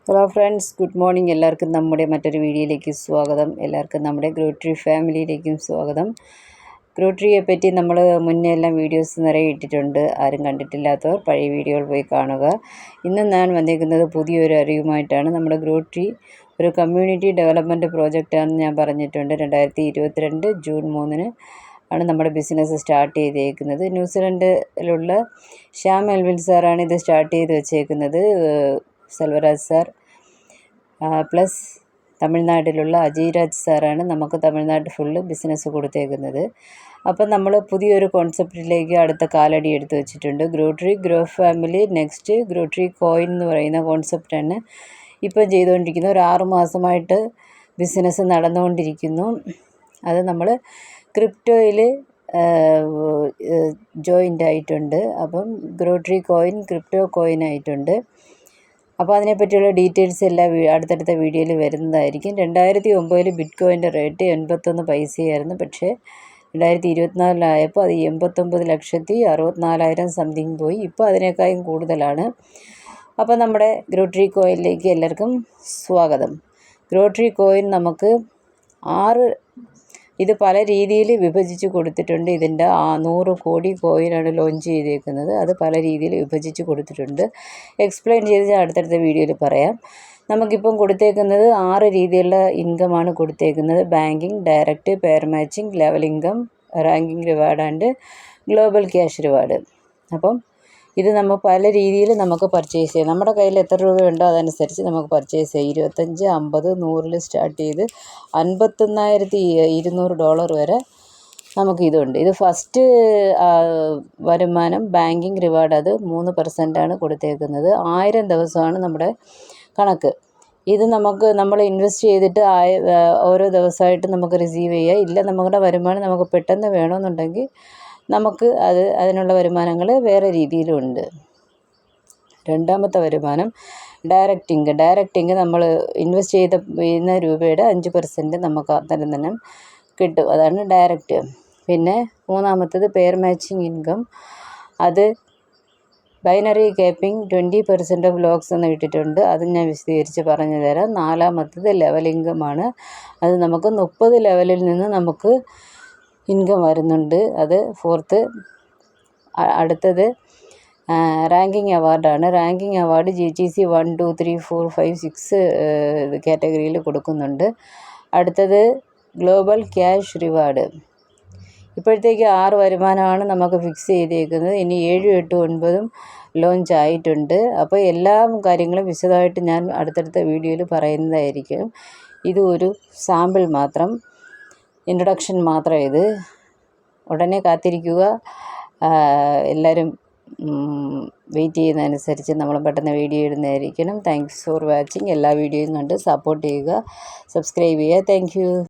Hello friends, good morning. എല്ലാവർക്കും നമ്മുടെ മറ്റൊരു വീഡിയോയിലേക്ക് സ്വാഗതം. എല്ലാവർക്കും നമ്മുടെ ഗ്രോട്രി ഫാമിലിയിലേക്കും സ്വാഗതം. ഗ്രോട്രിയെ പറ്റി നമ്മൾ മുന്നേ എല്ലാം വീഡിയോസ് നിറയെ ഇട്ടിട്ടുണ്ട്. ആരും കണ്ടിട്ടില്ലാത്തവർ പഴയ വീഡിയോകൾ പോയി കാണുക. ഇന്ന് ഞാൻ വന്നിരിക്കുന്നത് പുതിയൊരു അറിവുമായിട്ടാണ്. നമ്മുടെ ഗ്രോട്രി ഒരു കമ്മ്യൂണിറ്റി ഡെവലപ്മെൻറ്റ് പ്രോജക്റ്റാണെന്ന് ഞാൻ പറഞ്ഞിട്ടുണ്ട്. 2022 ജൂൺ 3 ആണ് നമ്മുടെ ബിസിനസ് സ്റ്റാർട്ട് ചെയ്തേക്കുന്നത്. ന്യൂസിലൻഡിലുള്ള ശ്യാം മെൽവിൻ സാറാണ് ഇത് സ്റ്റാർട്ട് ചെയ്ത് വെച്ചേക്കുന്നത്. സെൽവരാജ് സാർ പ്ലസ് തമിഴ്നാട്ടിലുള്ള അജയ്രാജ് സാറാണ് നമുക്ക് തമിഴ്നാട് ഫുള്ള് ബിസിനസ് കൊടുത്തേക്കുന്നത്. അപ്പം നമ്മൾ പുതിയൊരു കോൺസെപ്റ്റിലേക്ക് അടുത്ത കാലടി എടുത്ത് വെച്ചിട്ടുണ്ട്. ഗ്രോട്രി ഗ്രോ ഫാമിലി നെക്സ്റ്റ് ഗ്രോട്രി കോയിൻ എന്ന് പറയുന്ന കോൺസെപ്റ്റാണ് ഇപ്പം ചെയ്തുകൊണ്ടിരിക്കുന്നത്. ഒരു 6 മാസമായിട്ട് ബിസിനസ് നടന്നുകൊണ്ടിരിക്കുന്നു. അത് നമ്മൾ ക്രിപ്റ്റോയിൽ ജോയിൻ്റ് ആയിട്ടുണ്ട്. അപ്പം ഗ്രോട്രി കോയിൻ ക്രിപ്റ്റോ കോയിൻ ആയിട്ടുണ്ട്. അപ്പോൾ അതിനെപ്പറ്റിയുള്ള ഡീറ്റെയിൽസ് എല്ലാം അടുത്തടുത്ത വീഡിയോയിൽ വരുന്നതായിരിക്കും. 2009 ബിറ്റ് കോയിൻ്റെ റേറ്റ് 81 പൈസയായിരുന്നു. പക്ഷേ 2024 അത് 89,64,000 സംതിങ് പോയി. ഇപ്പോൾ അതിനേക്കാളും കൂടുതലാണ്. അപ്പോൾ നമ്മുടെ ഗ്രോട്രി കോയിനിലേക്ക് എല്ലാവർക്കും സ്വാഗതം. ഗ്രോട്രി കോയിൻ നമുക്ക് 6 ഇത് പല രീതിയിൽ വിഭജിച്ച് കൊടുത്തിട്ടുണ്ട്. ഇതിൻ്റെ 100 കോടി കോയിനാണ് ലോഞ്ച് ചെയ്തേക്കുന്നത്. അത് പല രീതിയിൽ വിഭജിച്ച് കൊടുത്തിട്ടുണ്ട്. എക്സ്പ്ലെയിൻ ചെയ്ത് ഞാൻ അടുത്തടുത്ത വീഡിയോയിൽ പറയാം. നമുക്കിപ്പം കൊടുത്തേക്കുന്നത് 6 രീതിയിലുള്ള ഇൻകമാണ് കൊടുത്തേക്കുന്നത്. Banking, direct, pair matching, level income, ranking reward and global cash reward. അപ്പം ഇത് നമ്മൾ പല രീതിയിൽ നമുക്ക് പർച്ചേസ് ചെയ്യാം. നമ്മുടെ കയ്യിൽ എത്ര രൂപയുണ്ടോ അതനുസരിച്ച് നമുക്ക് പർച്ചേസ് ചെയ്യാം. 25, 50, 100 സ്റ്റാർട്ട് ചെയ്ത് $51,200 വരെ നമുക്കിതുണ്ട്. ഇത് ഫസ്റ്റ് വരുമാനം ബാങ്കിങ് റിവാർഡ്, അത് 3% കൊടുത്തേക്കുന്നത്. 1000 ദിവസമാണ് നമ്മുടെ കണക്ക്. ഇത് നമ്മൾ ഇൻവെസ്റ്റ് ചെയ്തിട്ട് ഓരോ ദിവസമായിട്ട് നമുക്ക് റിസീവ് ചെയ്യാം. ഇല്ല നമ്മുടെ വരുമാനം നമുക്ക് പെട്ടെന്ന് വേണമെന്നുണ്ടെങ്കിൽ നമുക്ക് അതിനുള്ള വരുമാനങ്ങൾ വേറെ രീതിയിലുണ്ട്. രണ്ടാമത്തെ വരുമാനം ഡയറക്റ്റിങ് നമ്മൾ ഇൻവെസ്റ്റ് ചെയ്യുന്ന രൂപയുടെ 5% നമുക്ക് തന്നെ കിട്ടും. അതാണ് ഡയറക്റ്റ്. പിന്നെ മൂന്നാമത്തത് പെയർ മാച്ചിങ് ഇൻകം. അത് ബൈനറി ക്യാപ്പിംഗ് 20% ഓഫ് ലോക്സ് എന്ന് ഇട്ടിട്ടുണ്ട്. അത് ഞാൻ വിശദീകരിച്ച് പറഞ്ഞു തരാം. നാലാമത്തത് ലെവൽ ഇൻകമാണ്. അത് നമുക്ക് 30 ലെവലിൽ നിന്ന് നമുക്ക് ഇൻകം വരുന്നുണ്ട്. അത് ഫോർത്ത്. അടുത്തത് റാങ്കിങ് അവാർഡാണ്. റാങ്കിങ് അവാർഡ് GTC 1, 2, 3, 4, 5, 6 കാറ്റഗറിയിൽ കൊടുക്കുന്നുണ്ട്. അടുത്തത് ഗ്ലോബൽ ക്യാഷ് റിവാർഡ്. ഇപ്പോഴത്തേക്ക് 6 വരുമാനമാണ് നമുക്ക് ഫിക്സ് ചെയ്തേക്കുന്നത്. ഇനി 7, 8, 9 ലോഞ്ച് ആയിട്ടുണ്ട്. അപ്പോൾ എല്ലാ കാര്യങ്ങളും വിശദമായിട്ട് ഞാൻ അടുത്തടുത്ത വീഡിയോയിൽ പറയുന്നതായിരിക്കും. ഇത് ഒരു സാമ്പിൾ മാത്രം, ഇൻട്രൊഡക്ഷൻ മാത്രം. ഇത് ഉടനെ കാത്തിരിക്കുക. എല്ലാവരും വെയിറ്റ് ചെയ്യുന്നതനുസരിച്ച് നമ്മൾ പെട്ടെന്ന് വീഡിയോ ഇടുന്നതായിരിക്കണം. Thanks for watching. എല്ലാ വീഡിയോയും കണ്ട് സപ്പോർട്ട് ചെയ്യുക, സബ്സ്ക്രൈബ് ചെയ്യുക. Thank U.